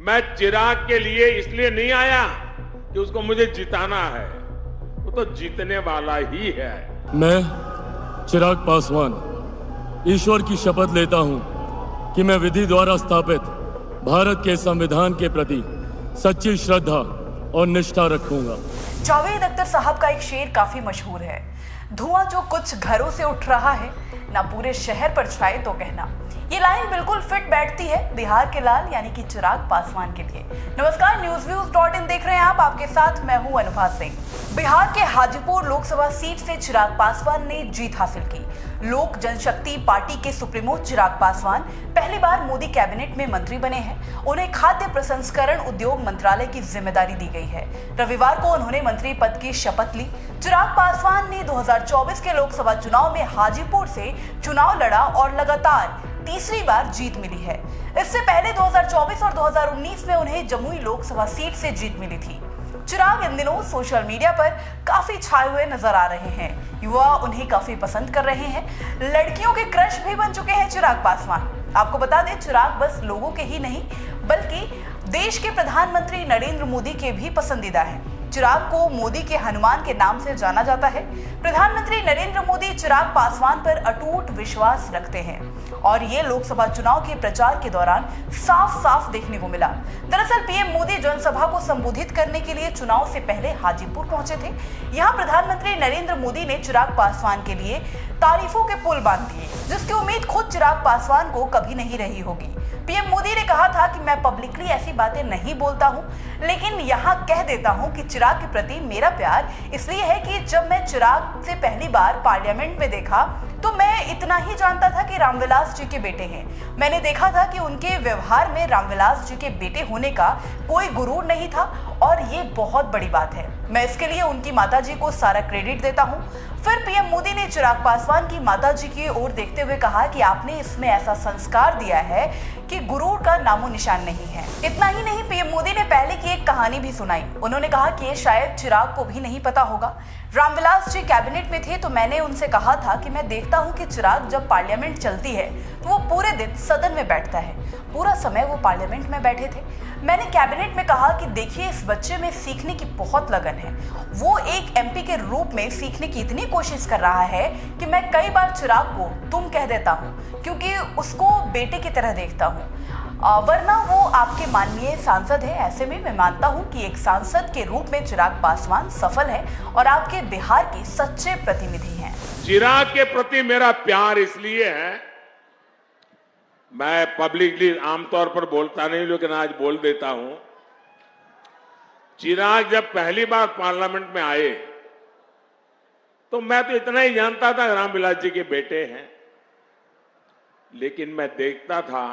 मैं चिराग के लिए इसलिए नहीं आया कि उसको मुझे जिताना है, वो तो जीतने वाला ही है। मैं चिराग पासवान ईश्वर की शपथ लेता हूं कि मैं विधि द्वारा स्थापित भारत के संविधान के प्रति सच्ची श्रद्धा और निष्ठा रखूंगा। जावेद अख्तर साहब का एक शेर काफी मशहूर है, धुआं जो कुछ घरों से उठ रहा है ना पूरे शहर पर छाए तो कहना। ये लाइन बिल्कुल फिट बैठती है बिहार के लाल यानी कि चिराग पासवान के लिए। नमस्कार, newsviews.in देख रहे हैं आप, आपके साथ मैं हूं अनुभा सिंह। बिहार के हाजीपुर लोकसभा सीट से चिराग पासवान ने जीत हासिल की। लोक जनशक्ति पार्टी के सुप्रीमो चिराग पासवान पहली बार मोदी कैबिनेट में मंत्री बने हैं। उन्हें खाद्य प्रसंस्करण उद्योग मंत्रालय की जिम्मेदारी दी गई है। रविवार को उन्होंने मंत्री पद की शपथ ली। चिराग पासवान ने 2024 के लोकसभा चुनाव में हाजीपुर से चुनाव लड़ा और लगातार तीसरी बार जीत मिली है। इससे पहले 2024 और 2019 में उन्हें जमुई लोकसभा सीट से जीत मिली थी। चिराग इन दिनों सोशल मीडिया पर काफी छाए हुए नजर आ रहे हैं। युवा उन्हें काफी पसंद कर रहे हैं। लड़कियों के क्रश भी बन चुके हैं चिराग पासवान। आपको बता दें, चिराग बस लोगों के ही नहीं बल्कि देश के प्रधानमंत्री नरेंद्र मोदी के भी पसंदीदा हैं। चिराग को मोदी के हनुमान के नाम से जाना जाता है। प्रधानमंत्री नरेंद्र मोदी चिराग पासवान पर अटूट विश्वास रखते हैं और ये लोकसभा चुनाव के प्रचार के दौरान साफ साफ देखने को मिला। दरअसल पीएम मोदी जनसभा को संबोधित करने के लिए चुनाव से पहले हाजीपुर पहुंचे थे। यहाँ प्रधानमंत्री नरेंद्र मोदी ने चिराग पासवान के लिए तारीफों के पुल बांध दिए, जिसकी उम्मीद खुद चिराग पासवान को कभी नहीं रही होगी। पीएम मोदी ने कहा था कि मैं पब्लिकली ऐसी बातें नहीं बोलता हूं, लेकिन यहां कह देता हूं कि चिराग के प्रति मेरा प्यार इसलिए है कि जब मैं चिराग से पहली बार पार्लियामेंट में देखा तो मैं इतना ही जानता था कि रामविलास जी के बेटे हैं। मैंने देखा था कि उनके व्यवहार में रामविलास जी के बेटे होने का कोई गुरूर नहीं था और ये बहुत बड़ी बात है। मैं इसके लिए उनकी माताजी को सारा क्रेडिट देता हूं। फिर पीएम मोदी ने चिराग पासवान की माताजी की ओर देखते हुए कहा कि आपने इसमें ऐसा संस्कार दिया है कि गुरूर का नामो निशान नहीं है। इतना ही नहीं, पीएम मोदी ने पहले की एक कहानी भी सुनाई। उन्होंने कहा कि ये शायद चिराग को भी नहीं पता होगा। रामविलास जी कैबिनेट में थे तो मैंने उनसे कहा था कि मैं देखता हूं कि चिराग जब पार्लियामेंट चलती है तो वो पूरे दिन सदन में बैठता है। पूरा समय वो पार्लियामेंट में बैठे थे। मैंने कैबिनेट में कहा कि देखिए, इस बच्चे में सीखने की बहुत लगन है। वो एक एमपी के रूप में सीखने की इतनी कोशिश कर रहा है कि मैं कई बार चिराग को तुम कह देता हूँ क्योंकि उसको बेटे की तरह देखता हूँ, वरना वो आपके माननीय सांसद है। ऐसे में मैं मानता हूं कि एक सांसद के रूप में चिराग पासवान सफल है और आपके बिहार के सच्चे प्रतिनिधि हैं। चिराग के प्रति मेरा प्यार इसलिए है, मैं पब्लिकली आमतौर पर बोलता नहीं लेकिन आज बोल देता हूं। चिराग जब पहली बार पार्लियामेंट में आए तो मैं तो इतना ही जानता था रामविलास जी के बेटे हैं, लेकिन मैं देखता था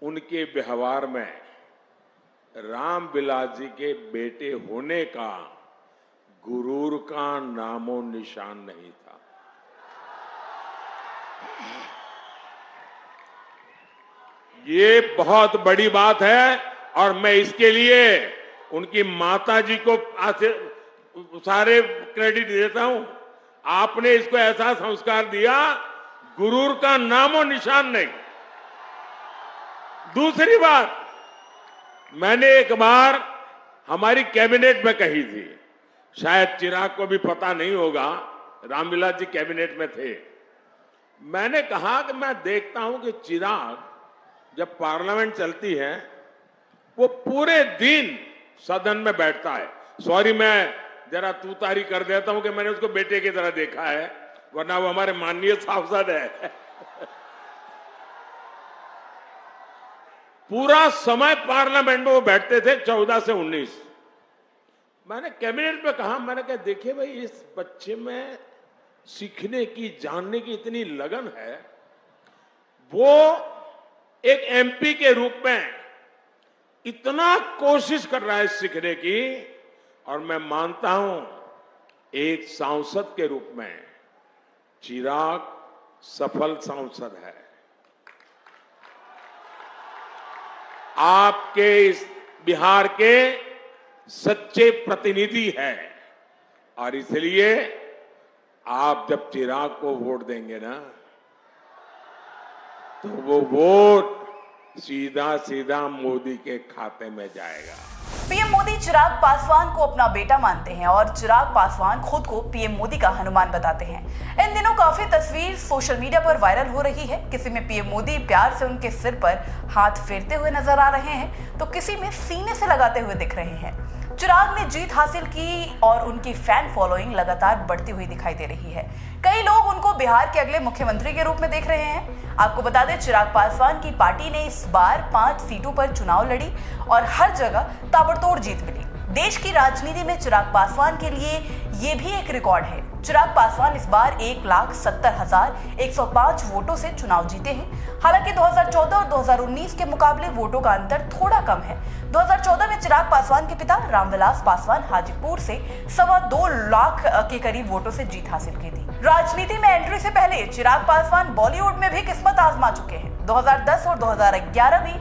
उनके व्यवहार में रामविलास जी के बेटे होने का गुरूर का नामो निशान नहीं था। ये बहुत बड़ी बात है और मैं इसके लिए उनकी माताजी को सारे क्रेडिट देता हूं। आपने इसको ऐसा संस्कार दिया, गुरूर का नामो निशान नहीं। दूसरी बात, मैंने एक बार हमारी कैबिनेट में कही थी, शायद चिराग को भी पता नहीं होगा, रामविलास जी कैबिनेट में थे। मैंने कहा कि मैं देखता हूं कि चिराग जब पार्लियामेंट चलती है वो पूरे दिन सदन में बैठता है। सॉरी, मैं जरा तूतारी कर देता हूं कि मैंने उसको बेटे की तरह देखा है, वरना वो हमारे माननीय सांसद है। पूरा समय पार्लियामेंट में वो बैठते थे 14 से 19। मैंने कैबिनेट में कहा, मैंने कहा देखिए भाई, इस बच्चे में सीखने की, जानने की इतनी लगन है। वो एक एमपी के रूप में इतना कोशिश कर रहा है सीखने की, और मैं मानता हूं एक सांसद के रूप में चिराग सफल सांसद है। आपके इस बिहार के सच्चे प्रतिनिधि है और इसलिए आप जब चिराग को वोट देंगे ना, तो वो वोट सीधा सीधा मोदी के खाते में जाएगा। पीएम मोदी चिराग पासवान को अपना बेटा मानते हैं और चिराग पासवान खुद को पीएम मोदी का हनुमान बताते हैं। इन दिनों काफी तस्वीर सोशल मीडिया पर वायरल हो रही है। किसी में पीएम मोदी प्यार से उनके सिर पर हाथ फेरते हुए नजर आ रहे हैं तो किसी में सीने से लगाते हुए दिख रहे हैं। चिराग ने जीत हासिल की और उनकी फैन फॉलोइंग लगातार बढ़ती हुई दिखाई दे रही है। कई लोग उनको बिहार के अगले मुख्यमंत्री के रूप में देख रहे हैं। आपको बता दें, चिराग पासवान की पार्टी ने इस बार 5 सीटों पर चुनाव लड़ी और हर जगह ताबड़तोड़ जीत मिली। देश की राजनीति में चिराग पासवान के लिए ये भी एक रिकॉर्ड है। चिराग पासवान इस बार 1,70,105 वोटों से चुनाव जीते हैं। हालांकि 2014 और 2019 के मुकाबले वोटों का अंतर थोड़ा कम है। 2014 में चिराग पासवान के पिता रामविलास पासवान हाजीपुर से 2.25 लाख के करीब वोटों से जीत हासिल की थी। राजनीति में एंट्री से पहले चिराग पासवान बॉलीवुड में भी किस्मत आजमा चुके हैं। 2010 और 2011 में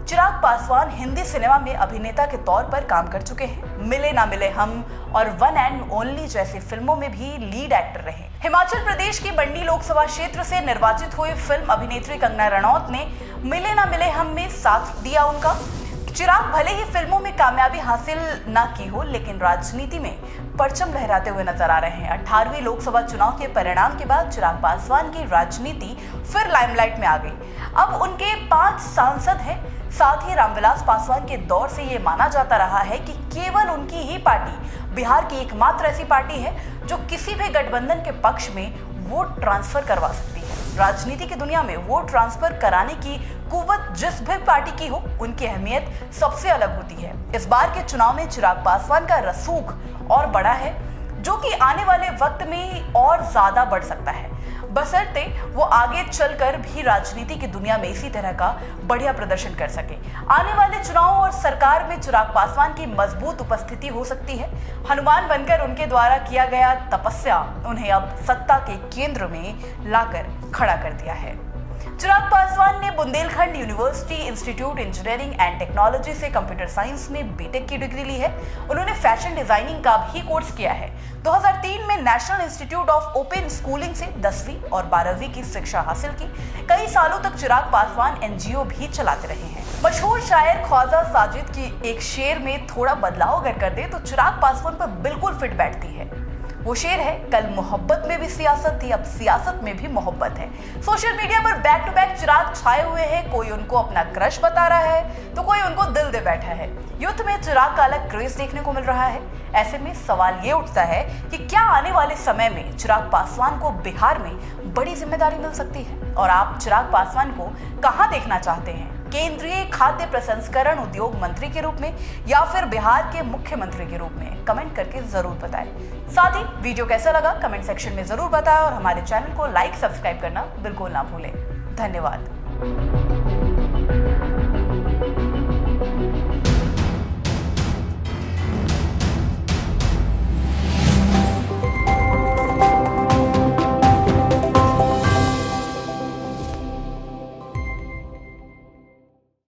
चिराग पासवान हिंदी सिनेमा में अभिनेता के तौर पर काम कर चुके हैं। मिले ना मिले हम और वन एंड ओनली जैसी फिल्मों में भी लीड एक्टर रहे। हिमाचल प्रदेश की मंडी लोकसभा क्षेत्र से निर्वाचित हुई फिल्म अभिनेत्री कंगना रनौत ने मिले ना मिले हम में साथ दिया उनका। चिराग भले ही फिल्मों में कामयाबी हासिल ना की हो, लेकिन राजनीति में परचम लहराते हुए नजर आ रहे हैं। 18वीं लोकसभा चुनाव के परिणाम के बाद चिराग पासवान की राजनीति फिर लाइमलाइट में आ गई। अब उनके 5 सांसद हैं। साथ ही रामविलास पासवान के दौर से ये माना जाता रहा है कि केवल उनकी ही पार्टी बिहार की एकमात्र ऐसी पार्टी है जो किसी भी गठबंधन के पक्ष में वोट ट्रांसफर करवा सकती है। राजनीति की दुनिया में वोट ट्रांसफर कराने की कुव्वत जिस भी पार्टी की हो, उनकी अहमियत सबसे अलग होती है। इस बार के चुनाव में चिराग पासवान का रसूख और बड़ा है, जो कि आने वाले वक्त में और ज्यादा बढ़ सकता है, बशर्ते वो आगे चलकर भी राजनीति की दुनिया में इसी तरह का बढ़िया प्रदर्शन कर सके। आने वाले चुनाव और सरकार में चिराग पासवान की मजबूत उपस्थिति हो सकती है। हनुमान बनकर उनके द्वारा किया गया तपस्या उन्हें अब सत्ता के केंद्र में लाकर खड़ा कर दिया है। चिराग पासवान ने Bundelkhand university institute engineering and technology से कंप्यूटर साइंस में बीटेक की डिग्री ली है। उन्होंने फैशन डिजाइनिंग का भी कोर्स किया है। 2003 में national institute of open schooling से 10वीं और 12वीं की शिक्षा हासिल की। कई सालों तक चिराग पासवान एनजीओ भी चलाते रहे हैं। मशहूर शायर ख्वाजा साजिद की एक शेर में थोड़ा बदलाव अगर कर दे तो चिराग पासवान पर बिल्कुल फिट बैठती है। वो शेर है, कल मोहब्बत में भी सियासत थी, अब सियासत में भी मोहब्बत है। सोशल मीडिया पर बैक टू बैक चिराग छाए हुए हैं। कोई उनको अपना क्रश बता रहा है तो कोई उनको दिल दे बैठा है। यूथ में चिराग का अलग क्रेज देखने को मिल रहा है। ऐसे में सवाल ये उठता है कि क्या आने वाले समय में चिराग पासवान को बिहार में बड़ी जिम्मेदारी मिल सकती है, और आप चिराग पासवान को कहां देखना चाहते हैं? केंद्रीय खाद्य प्रसंस्करण उद्योग मंत्री के रूप में या फिर बिहार के मुख्यमंत्री के रूप में? कमेंट करके जरूर बताएं। साथ ही वीडियो कैसा लगा कमेंट सेक्शन में जरूर बताएं और हमारे चैनल को लाइक सब्सक्राइब करना बिल्कुल ना भूलें। धन्यवाद।